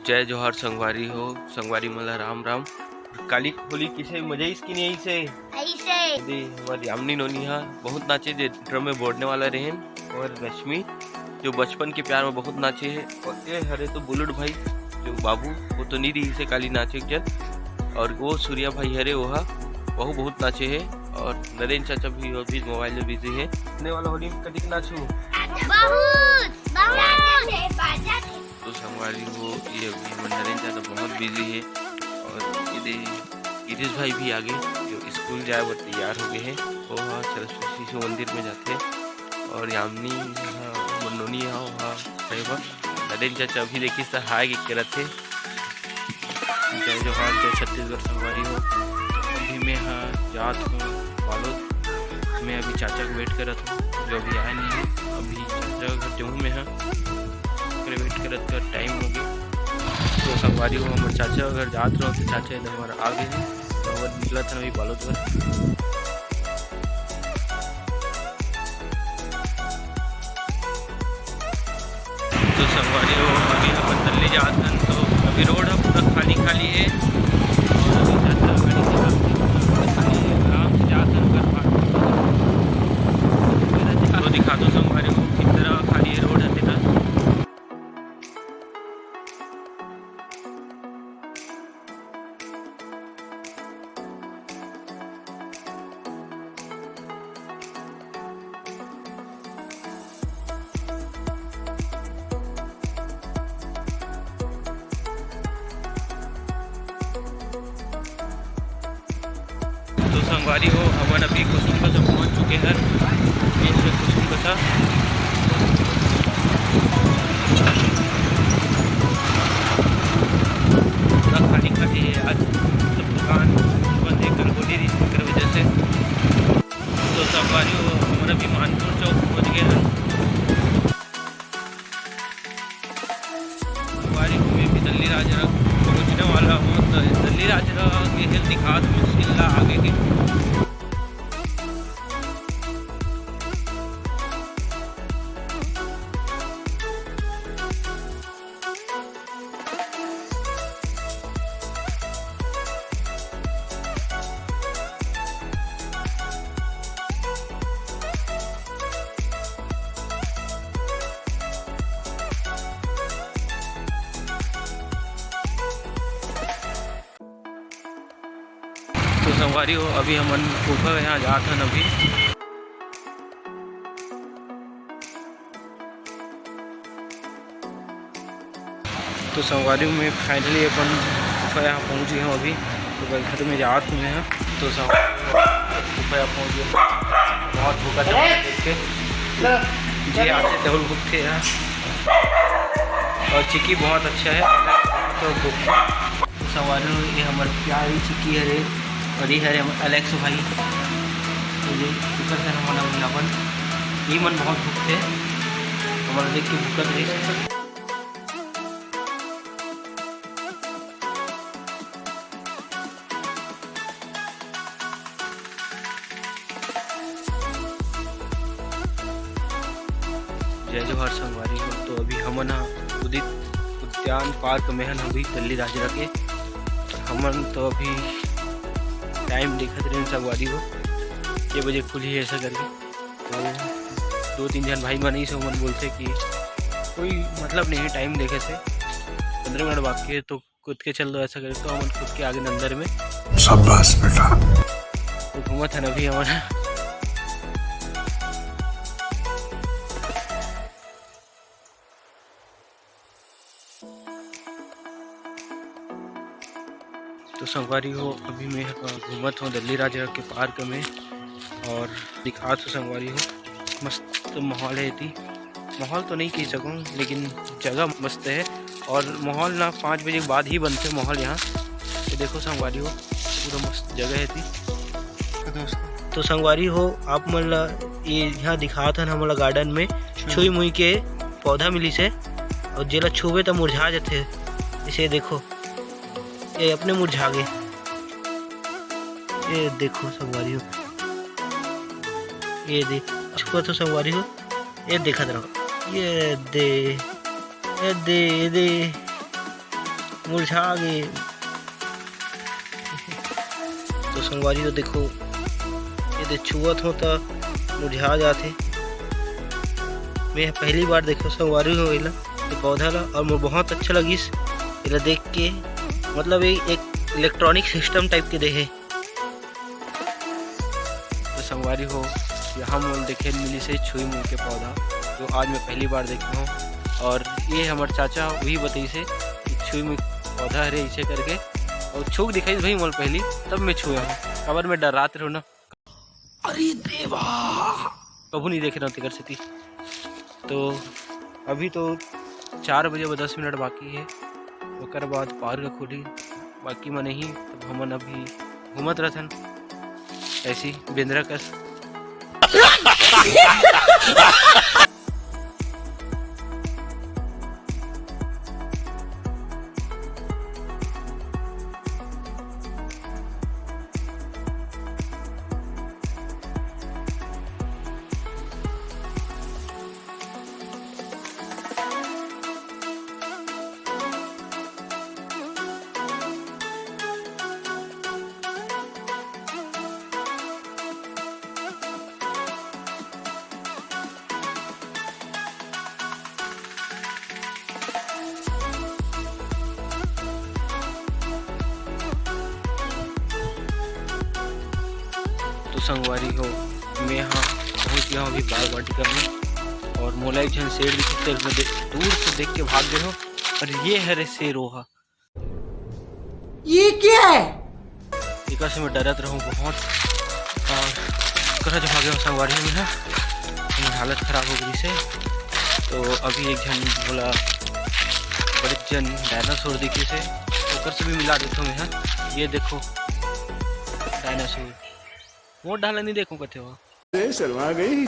जय जोहार संगवारी हो, संगवारी मला राम राम। काली होली किसे मजा इसकी नहीं ऐसे दे हमारी आमनी नोनी हा बहुत नाचे जे ड्रम में बोड़ने वाला रहेन। और रश्मि जो बचपन के प्यार में बहुत नाचे है। और ये हरे तो बुलट भाई जो बाबू वो तो नहीं रही से काली नाचे जन। और वो सूर्या भाई हरे वो बहुत नाचे है। और नरेंद्र चाचा भी मोबाइल में बिजी है। आने वाला होली में कभी नाचू तो संगवारी हो ये अभी नरेंद्र चाचा बहुत बिजी है। और ये गिरीश भाई भी आगे जो स्कूल जाए वो तैयार हो गए हैं। वो हाँ सरस्वती शिशु मंदिर में जाते हैं। और यामिनी मनोनी हाँ वहाँ नरेंद्र चाचा अभी देखिए सहाय के करत थे। जय जोहार जय छत्तीसगढ़ संगवारी हो। अभी मैं हाँ जात हूँ बालोद। मैं अभी चाचा को वेट कर रहा था जो अभी आया नहीं है। अभी चाचा घर जाऊँ मैं हाँ वेट करत कर टाइम हो गया। तो संगवारी हो हमारे चाचा अगर जात रहो तो चाचा इधर हमारा आ गए हैं। तो वो निकला था अभी बालोद पर। तो संगवारी हो अभी हम दिल्ली जाते हैं तो अभी रोड है पूरा खाली खाली है। और अभी चाचा गाड़ी से खाली आराम से जाते हैं घर तो दिखा दो संगवारी हो किस तरह खाली है रोड है ना। तो संगवारी हो हमन अभी कुसुम बसा पहुँच चुके हैं। कुसुम बसा पूरा खाली खाली है। आज सब दुकान बंद है होली रीति की वजह से। तो संगवारी हो हमन अभी मानपुर चौक पहुँच गए हैं। संगवारी हो मैं भी दिल्ली राजा पहुँचने वाला हूँ। तो दिल्ली राजा के दिखा मुश्किल आगे के। तो संगवारी हो अभी हमन फूफा यहाँ जाते हैं अभी। तो संगवारी में फाइनली अपन फूफा यहाँ पहुँच गए हैं अभी। तो घर में जात हुए हैं। तो फूफा यहाँ पहुँच गए। बहुत भूखा था देख के जी आते टेबल बुक थे यहाँ। और चिक्की बहुत अच्छा है। तो संगवारी हो ये हमारे प्यारी चिक्की है। और ये है अलेक्स भाई। तो ये शुक्र है हमारा अपन ये मन बहुत भूख थे हमारा देख के भूखत रही। जय जोहार संगवारी हो। तो अभी हमन उदित उद्यान पार्क में हन अभी दिल्ली राजरा के। हमन तो अभी टाइम देखत रहे संगवारी हो 6 बजे खुली है ऐसा करके। तो 2-3 जन भाई मन से मन बोलते कि कोई मतलब नहीं है टाइम देखे से 15 मिनट बाकी है तो कूद के चल दो ऐसा करके। तो हम खुद के आगे अंदर में शाबाश बेटा तो घूमत है अभी हमारा। तो संगवारी हो अभी मैं घूमत हूँ दिल्ली राजा के पार्क में। और दिखा तो संगवारी हो मस्त माहौल है। थी माहौल तो नहीं कह सकूँ लेकिन जगह मस्त है। और माहौल ना 5 बजे के बाद ही बनते माहौल यहाँ। तो देखो संगवारी हो पूरा मस्त जगह है थी। तो संगवारी हो आप मतलब ये यहाँ दिखा था हमारा गार्डन में छुई मुई के पौधा मिली से। और जेला छुबे तो मुरझा जाते इसे देखो ये अपने मुरझा गए। ये देखो संगवारी हो ये देख छुआ तो संगवारी हो ये देखा रहो ये दे मुरझा गए। तो संगवारी तो देखो ये छुअत हो तो मुरझा जाते। मैं पहली बार देखो संगवारी हो इला ये पौधा ला, और मुझे बहुत अच्छा लगिस इला देख के। मतलब ये एक इलेक्ट्रॉनिक सिस्टम टाइप के देहे। तो संगवारी हो यहाँ मोल देखे मिली से छुई मूल के पौधा, जो आज मैं पहली बार देखा हूँ। और ये हमारे चाचा वही बताई से छुई मूल पौधा हरे इसे करके, और छूक दिखाई भाई मोल पहली, तब मैं छुआ हूँ। खबर में डरात रहो ना, अरे देवा कबू नहीं देख रहा हूँ तिकर से। तो अभी तो 4 बजे 10 मिनट बाकी है, उसके बाद पार्क खुली बाकी में नहीं। तब हमन अभी घूमत रहथन ऐसी बेंद्रा कस। तो संगवारी हो मैं यहाँ पहुँच गया हूँ अभी बाल बाटी करने, और मोला एक जन शेर दिखते दूर से देख के भाग गए हो। और ये है रे शेर रोहा, ये क्या है? एक से मैं डरत रहूँ बहुत, और करा जब भागे संगवारी में है तो हालत खराब हो गई से। तो अभी एक जन बोला बड़े जन डायनासोर दिखे से, तो से भी मिला देता हूँ मैं। ये देखो डायनासोर वोट डाला नहीं देखो कथे हो शर्मा गई।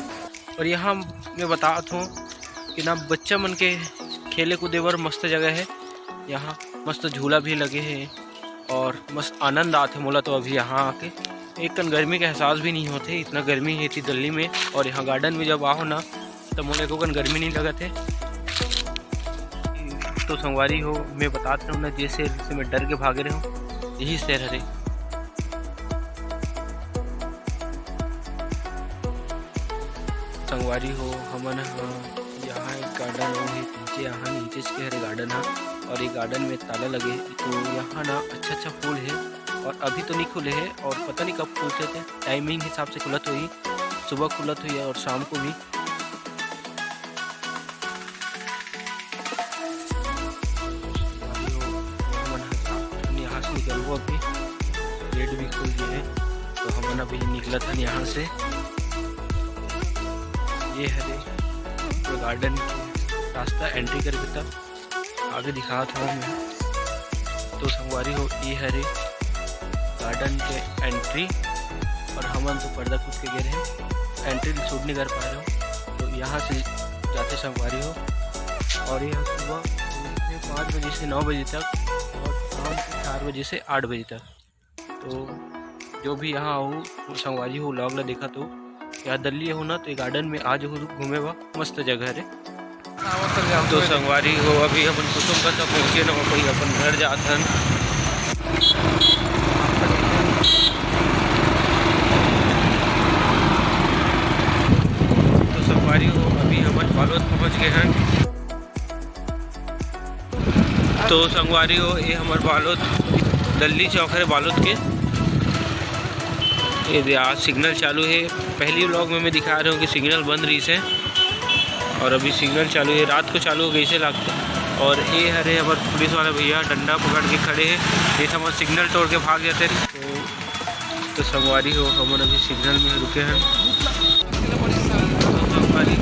और यहाँ मैं बताता हूँ कि ना बच्चा मन के खेले कूदे बर मस्त जगह है। यहाँ मस्त झूला भी लगे हैं और मस्त आनंद आते मोला। तो अभी यहाँ आके एक कन गर्मी का एहसास भी नहीं होते, इतना गर्मी है थी दिल्ली में। और यहाँ गार्डन में जब आओ ना तो मोले को कन गर्मी नहीं लगते। तो संगवारी हो मैं बताता हूँ ना, जैसे मैं डर के भाग रहे हूँ यही शहर है। संगवारी हो हमन यहाँ एक गार्डन है नीचे, यहाँ नीचे के हरे गार्डन है, और ये गार्डन में ताला लगे। तो यहाँ ना अच्छा फूल है, और अभी तो नहीं खुले हैं, और पता नहीं कब खुलते थे। टाइमिंग हिसाब से खुलत हुई, सुबह खुलत हुई और शाम को भी। यहाँ से निकल वो अभी गेट भी खुल गए हैं, तो हमन अभी निकला था यहाँ से। ये हरे तो गार्डन के रास्ता एंट्री करके तब आगे दिखा था मैं। तो संगवारी हो ये हरे गार्डन के एंट्री, और हमन तो पर्दा कूद के गए हैं, एंट्री शूट नहीं कर पा रहे हो। तो यहाँ से जाते संगवारी हो, और ये सुबह 5 बजे से 9 बजे तक, और शाम को 4 बजे से 8 बजे तक। तो जो भी यहाँ हो संगवारी हो व्लॉग ला देखा तो या दिल्ली हो ना, तो ये गार्डन में आज हो घूमे हुआ मस्त जगह है। तो संगवारी हो अभी अपन कुसुम का तो पहुँचे ना, कोई अपन घर जाथन। तो संगवारी हो अभी अपन बालोद पहुँच गए हैं। तो संगवारी हो ये हमारे बालोद दिल्ली चौक है बालोद के। ये आज सिग्नल चालू है। पहली व्लॉग में मैं दिखा रहा हूँ कि सिग्नल बंद रही से, और अभी सिग्नल चालू है। रात को चालू हो गई से लगता। और ये हरे हमारे पुलिस वाले भैया डंडा पकड़ के खड़े हैं, ये हम सिग्नल तोड़ के भाग जाते हैं। तो संगवारी हो हम अभी सिग्नल में रुके हैं। तो संगवारी